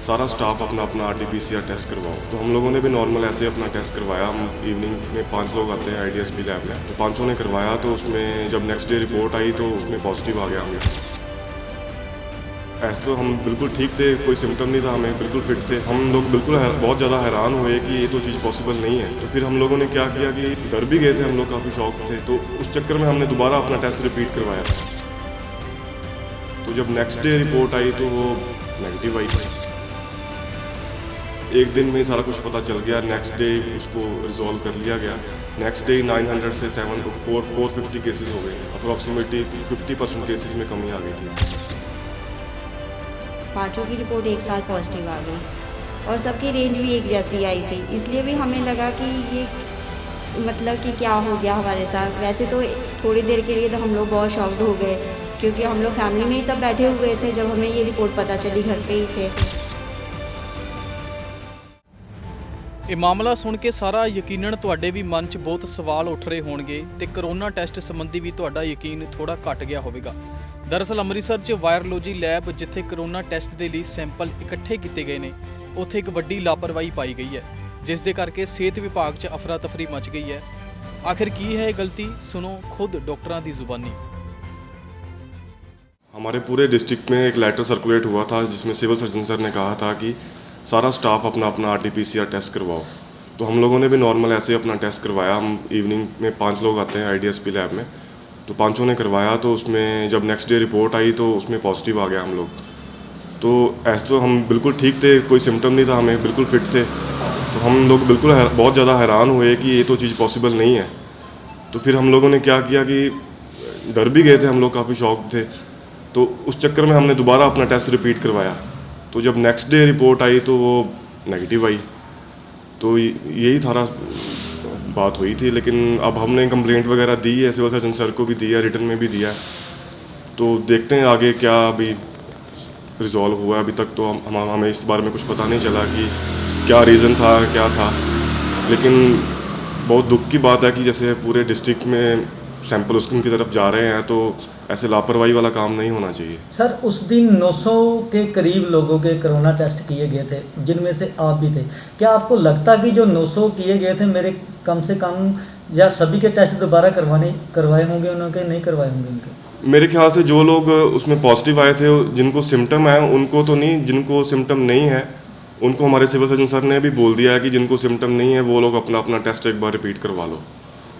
सारा स्टाफ अपना अपना RT-PCR टेस्ट करवाओ। तो हम लोगों ने भी नॉर्मल ऐसे अपना टेस्ट करवाया। हम इवनिंग में 5 लोग आते हैं IDSP लैब में, तो पाँचों ने करवाया। तो उसमें जब नेक्स्ट डे रिपोर्ट आई तो उसमें पॉजिटिव आ गया हमें। ऐसे तो हम बिल्कुल ठीक थे, कोई सिम्टम नहीं था, हमें बिल्कुल फिट थे। हम लोग बिल्कुल बहुत ज़्यादा हैरान हुए कि ये तो चीज़ पॉसिबल नहीं है। तो फिर हम लोगों ने क्या किया कि डर भी गए थे हम लोग, काफ़ी शौक थे। तो उस चक्कर में हमने दोबारा अपना टेस्ट रिपीट करवाया। तो जब नेक्स्ट डे रिपोर्ट आई तो वो नेगेटिव आई। एक दिन में ही सारा कुछ पता चल गया। नेक्स्ट डे उसको रिजॉल्व कर लिया गया। नेक्स्ट डे 900 से 450 केसेस हो गए थे। अप्रॉक्सीमेटली 50% केसेस में कमी आ गई थी। पाँचों की रिपोर्ट एक साथ पॉजिटिव आ गई और सबकी रेंज भी एक जैसी आई थी। इसलिए भी हमें लगा कि ये मतलब कि क्या हो गया हमारे साथ। वैसे तो थोड़ी देर के लिए तो हम लोग बहुत शॉक्ड हो गए, क्योंकि हम लोग फैमिली में ही तब बैठे हुए थे जब हमें ये रिपोर्ट पता चली, घर पे ही थे। ਇਹ ਮਾਮਲਾ ਸੁਣ ਕੇ ਸਾਰਾ ਯਕੀਨਨ ਤੁਹਾਡੇ ਵੀ ਮਨ 'ਚ ਬਹੁਤ ਸਵਾਲ ਉੱਠ ਰਹੇ ਹੋਣਗੇ ਤੇ ਕਰੋਨਾ ਟੈਸਟ ਸੰਬੰਧੀ ਵੀ ਤੁਹਾਡਾ ਯਕੀਨ ਥੋੜਾ ਘਟ ਗਿਆ ਹੋਵੇਗਾ। ਦਰਅਸਲ ਅੰਮ੍ਰਿਤਸਰ 'ਚ ਵਾਇਰੋਲੋਜੀ ਲੈਬ ਜਿੱਥੇ ਕਰੋਨਾ ਟੈਸਟ ਦੇ ਲਈ ਸੈਂਪਲ ਇਕੱਠੇ ਕੀਤੇ ਗਏ ਨੇ, ਉੱਥੇ ਇੱਕ ਵੱਡੀ ਲਾਪਰਵਾਹੀ ਪਾਈ ਗਈ ਹੈ, ਜਿਸ ਦੇ ਕਰਕੇ ਸਿਹਤ ਵਿਭਾਗ 'ਚ ਅਫਰਾ ਤਫਰੀ ਮਚ ਗਈ ਹੈ। आखिर की है ये गलती, सुनो खुद डॉक्टरां दी जुबानी। हमारे पूरे डिस्ट्रिक्ट में एक लेटर सर्कुलेट हुआ था जिसमें सिविल सर्जन सर ने कहा था कि सारा स्टाफ अपना अपना RT-PCR टेस्ट करवाओ। तो हम लोगों ने भी नॉर्मल ऐसे अपना टेस्ट करवाया। हम इवनिंग में 5 लोग आते हैं IDSP लैब में, तो पाँचों ने करवाया। तो उसमें जब नेक्स्ट डे रिपोर्ट आई तो उसमें पॉजिटिव आ गया हम लोग। तो ऐसे तो हम बिल्कुल ठीक थे, कोई सिम्टम नहीं था, हमें बिल्कुल फिट थे। तो हम लोग बिल्कुल बहुत ज़्यादा हैरान हुए कि ये तो चीज़ पॉसिबल नहीं है। तो फिर हम लोगों ने क्या किया कि डर भी गए थे हम लोग, काफ़ी शौक थे। तो उस चक्कर में हमने दोबारा अपना टेस्ट रिपीट करवाया। तो जब नेक्स्ट डे रिपोर्ट आई तो वो नेगेटिव आई। तो यही सारा बात हुई थी। लेकिन अब हमने कंप्लेंट वगैरह दी है, सिविल सर्जन सर को भी दिया है, रिटर्न में भी दिया है। तो देखते हैं आगे क्या अभी रिजॉल्व हुआ है। अभी तक तो हमें इस बारे में कुछ पता नहीं चला कि क्या रीज़न था, क्या था। लेकिन बहुत दुख की बात है कि जैसे पूरे डिस्ट्रिक्ट में सैंपल उनकी तरफ जा रहे हैं, तो ऐसे लापरवाही वाला काम नहीं होना चाहिए। सर, उस दिन 900 के करीब लोगों के कोरोना टेस्ट किए गए थे, जिनमें से आप भी थे। क्या आपको लगता कि जो 900 किए गए थे, मेरे कम से कम या सभी के टेस्ट दोबारा करवाए होंगे उन्होंने, नहीं करवाए होंगे उनके? मेरे ख्याल से जो लोग उसमें पॉजिटिव आए थे, जिनको सिम्टम है उनको तो नहीं, जिनको सिम्टम नहीं है उनको हमारे सिविल सर्जन सर ने भी बोल दिया है कि जिनको सिम्टम नहीं है वो लोग अपना अपना टेस्ट एक बार रिपीट करवा लो।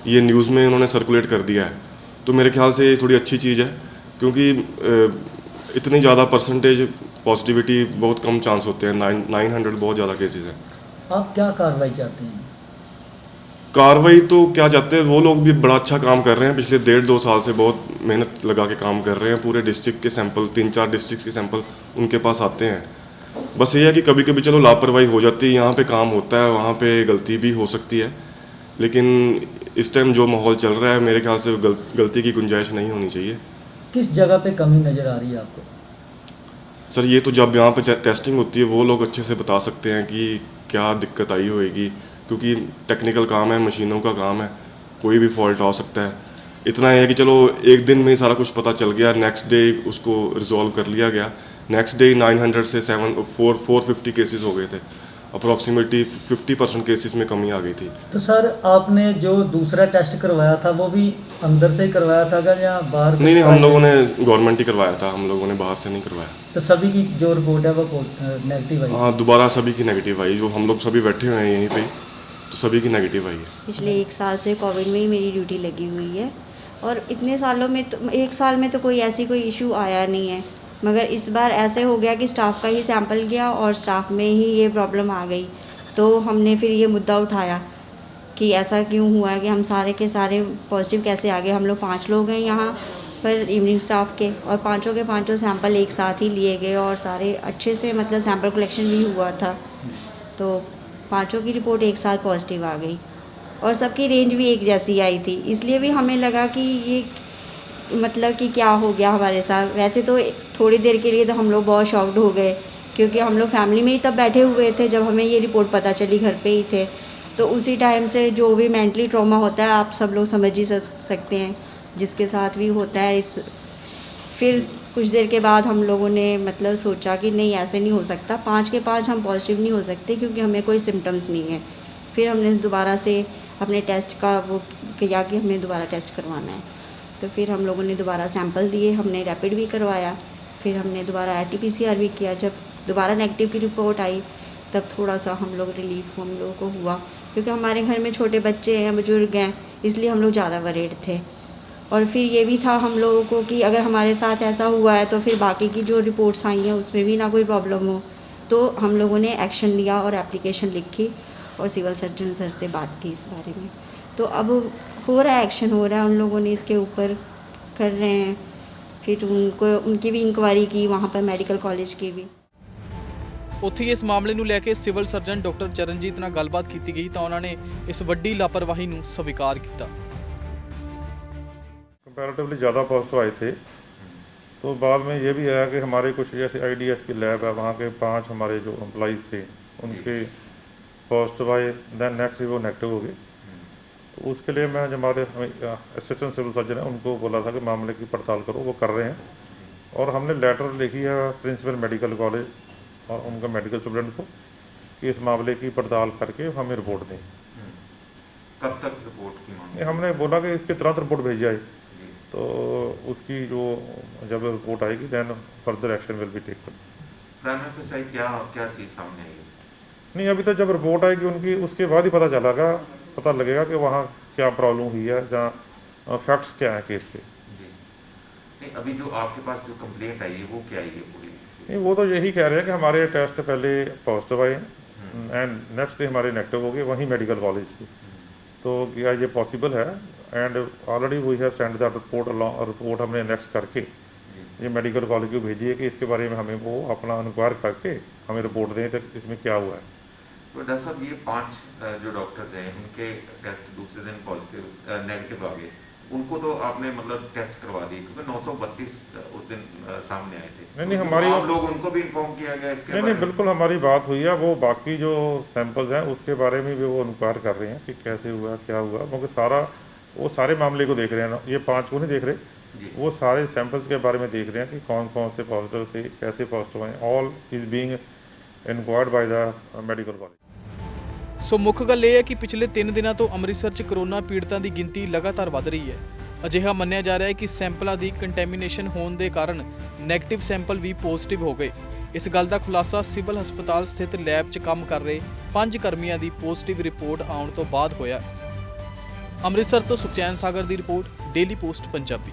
ये न्यूज़ में उन्होंने सर्कुलेट कर दिया है। तो मेरे ख्याल से ये थोड़ी अच्छी चीज़ है, क्योंकि इतनी ज़्यादा परसेंटेज पॉजिटिविटी बहुत कम चांस होते हैं। 900 बहुत ज़्यादा केसेस हैं। आप क्या कार्रवाई चाहते हैं? कार्रवाई तो क्या चाहते हैं, वो लोग भी बड़ा अच्छा काम कर रहे हैं। पिछले 1.5-2 साल से बहुत मेहनत लगा के काम कर रहे हैं। पूरे डिस्ट्रिक्ट के सैंपल, 3-4 डिस्ट्रिक्ट के सैंपल उनके पास आते हैं। बस ये है कि कभी कभी चलो लापरवाही हो जाती है, यहाँ पे काम होता है, वहाँ पे गलती भी हो सकती है। लेकिन इस टाइम जो माहौल चल रहा है, मेरे ख्याल से गलती की गुंजाइश नहीं होनी चाहिए। किस जगह पे कमी नज़र आ रही है आपको? सर, ये तो जब यहाँ पे टेस्टिंग होती है वो लोग अच्छे से बता सकते हैं कि क्या दिक्कत आई होएगी, क्योंकि टेक्निकल काम है, मशीनों का काम है, कोई भी फॉल्ट आ सकता है। इतना है कि चलो एक दिन में ही सारा कुछ पता चल गया। नेक्स्ट डे उसको रिजॉल्व कर लिया गया। नेक्स्ट डे 900 से 450 केसेस हो गए थे। अप्रॉक्सीमेटली 50% केसेस में कमी आ गई थी। तो सर, आपने जो दूसरा टेस्ट करवाया था वो भी अंदर से ही करवाया था क्या या बाहर? नहीं, हम लोगों ने गवर्नमेंट ही करवाया था, हम लोगों ने बाहर से नहीं करवाया। तो सभी की जो रिपोर्ट है वो नेगेटिव आई? हाँ, दोबारा सभी की नेगेटिव आई। जो हम लोग सभी बैठे हुए हैं यहीं पे, तो सभी की नेगेटिव आई है। पिछले 1 साल से कोविड में ही मेरी ड्यूटी लगी हुई है और इतने सालों में तो 1 साल में तो कोई इशू आया नहीं है। मगर इस बार ऐसे हो गया कि स्टाफ का ही सैंपल गया और स्टाफ में ही ये प्रॉब्लम आ गई। तो हमने फिर ये मुद्दा उठाया कि ऐसा क्यों हुआ कि हम सारे के सारे पॉजिटिव कैसे आ गए। हम लोग 5 लोग हैं यहाँ पर इवनिंग स्टाफ के, और पाँचों के पाँचों सैंपल एक साथ ही लिए गए और सारे अच्छे से मतलब सैंपल कलेक्शन भी हुआ था। तो पाँचों की रिपोर्ट एक साथ पॉजिटिव आ गई और सबकी रेंज भी एक जैसी आई थी। इसलिए भी हमें लगा कि ये मतलब कि क्या हो गया हमारे साथ। वैसे तो थोड़ी देर के लिए तो हम लोग बहुत शॉक्ड हो गए, क्योंकि हम लोग फैमिली में ही तब बैठे हुए थे जब हमें ये रिपोर्ट पता चली, घर पे ही थे। तो उसी टाइम से जो भी मेंटली ट्रॉमा होता है आप सब लोग समझ ही सकते हैं, जिसके साथ भी होता है। फिर कुछ देर के बाद हम लोगों ने मतलब सोचा कि नहीं ऐसे नहीं हो सकता, 5 के 5 हम पॉजिटिव नहीं हो सकते क्योंकि हमें कोई सिम्टम्स नहीं है। फिर हमने दोबारा से अपने टेस्ट का वो किया कि हमें दोबारा टेस्ट करवाना है। तो फिर हम लोगों ने दोबारा सैंपल दिए, हमने रैपिड भी करवाया, फिर हमने दोबारा RT-PCR भी किया। जब दोबारा नेगेटिव की रिपोर्ट आई तब थोड़ा सा हम लोगों को हुआ, क्योंकि हमारे घर में छोटे बच्चे हैं, बुजुर्ग हैं, इसलिए हम लोग ज़्यादा वरीड थे। और फिर ये भी था हम लोगों को कि अगर हमारे साथ ऐसा हुआ है तो फिर बाकी की जो रिपोर्ट्स आई हैं उसमें भी ना कोई प्रॉब्लम हो। तो हम लोगों ने एक्शन लिया और एप्लीकेशन लिखी और सिविल सर्जन सर से बात की इस बारे में। तो अब हो रहा है, एक्शन हो रहा है, उन लोगों ने इसके ऊपर कर रहे हैं। फिर उनकी भी इंक्वायरी की वहाँ पर, मेडिकल कॉलेज की भी। ਉੱਥੇ ਹੀ ਇਸ ਮਾਮਲੇ ਨੂੰ ਲੈ ਕੇ ਸਿਵਲ ਸਰਜਨ ਡਾਕਟਰ ਚਰਨਜੀਤ ਨਾਲ ਗੱਲਬਾਤ ਕੀਤੀ ਗਈ ਤਾਂ ਉਹਨਾਂ ਨੇ ਇਸ ਵੱਡੀ ਲਾਪਰਵਾਹੀ ਨੂੰ ਸਵੀਕਾਰ ਕੀਤਾ। कंपैरेटिवली ज़्यादा पॉजिटिव आए थे, तो बाद में ये भी आया कि हमारे कुछ जैसे IDS की लैब है, वहाँ के 5 हमारे जो एम्प्लॉइज़ थे उनके पॉजिटिव आए, दैन नेक्स्ट वो नेगेटिव हो गए। तो उसके लिए मैं जो हमारे असिस्टेंट सिविल सर्जन है उनको बोला था कि मामले की पड़ताल करो, वो कर रहे हैं। और हमने लेटर लिखी है प्रिंसिपल मेडिकल कॉलेज और उनका मेडिकल स्टूडेंट को कि इस मामले की पड़ताल करके हमें रिपोर्ट दें। कब तक रिपोर्ट की मांग? हमने बोला कि इसकी तुरंत रिपोर्ट भेजी जाए, तो उसकी जो जब रिपोर्ट आएगी then further action will be taken. Primary फेसाई क्या क्या चीज़ सामने आई? नहीं, अभी तो जब रिपोर्ट आएगी उनकी उसके बाद ही पता लगेगा कि वहाँ क्या प्रॉब्लम हुई है, जहाँ फैक्ट्स क्या हैं केस के। जी नहीं, अभी जो आपके पास जो कंप्लेंट आई है वो क्या आई है पूरी? नहीं, वो तो यही कह रहे हैं कि हमारे टेस्ट पहले पॉजिटिव आए एंड नेक्स्ट डे हमारे नेगेटिव हो गए वहीं मेडिकल कॉलेज से। तो क्या ये पॉसिबल है? And already we have send the report हमने नेक्स्ट करके ये मेडिकल कॉलेज को भेजी है कि इसके बारे में हमें वो अपना इंक्वायर करके हमें रिपोर्ट दें तो इसमें क्या हुआ है। तो डॉक्टर साहब ये 5 जो डॉक्टर्स हैं उनके टेस्ट दूसरे दिन पॉजिटिव नेगेटिव आ गए, उनको तो आपने मतलब टेस्ट करवा दिए क्योंकि 932 उस दिन सामने आए थे। नहीं, तो हमारी आप लोग उनको भी इन्फॉर्म किया गया इसके नहीं, बिल्कुल हमारी बात हुई है। वो बाकी जो सैंपल्स हैं उसके बारे में भी वो इंक्वायर कर रहे हैं कि कैसे हुआ क्या हुआ, क्योंकि वो सारे मामले को देख रहे हैं ना, ये 5 को नहीं देख रहे, वो सारे सैंपल्स के बारे में देख रहे हैं कि कौन कौन से पॉजिटिव थे, कैसे पॉजिटिव आए। All is being inquired by the medical college. ਸੋ ਮੁੱਖ ਗੱਲ ਇਹ ਹੈ ਕਿ ਪਿਛਲੇ 3 ਦਿਨਾਂ ਤੋਂ ਅੰਮ੍ਰਿਤਸਰ 'ਚ ਕਰੋਨਾ ਪੀੜਤਾਂ ਦੀ ਗਿਣਤੀ ਲਗਾਤਾਰ ਵਧ ਰਹੀ ਹੈ। ਅਜਿਹਾ ਮੰਨਿਆ ਜਾ ਰਿਹਾ ਹੈ ਕਿ ਸੈਂਪਲਾਂ ਦੀ ਕੰਟੈਮੀਨੇਸ਼ਨ ਹੋਣ ਦੇ ਕਾਰਨ ਨੈਗੇਟਿਵ ਸੈਂਪਲ ਵੀ ਪੋਜ਼ਿਟਿਵ ਹੋ ਗਏ। ਇਸ ਗੱਲ ਦਾ ਖੁਲਾਸਾ ਸਿਵਲ ਹਸਪਤਾਲ ਸਥਿਤ ਲੈਬ 'ਚ ਕੰਮ ਕਰ ਰਹੇ 5 ਕਰਮੀਆਂ ਦੀ ਪੋਜ਼ਿਟਿਵ ਰਿਪੋਰਟ ਆਉਣ ਤੋਂ ਬਾਅਦ ਹੋਇਆ। ਅੰਮ੍ਰਿਤਸਰ ਤੋਂ ਸੁਖਚੈਨ ਸਾਗਰ ਦੀ ਰਿਪੋਰਟ, ਡੇਲੀ ਪੋਸਟ ਪੰਜਾਬੀ।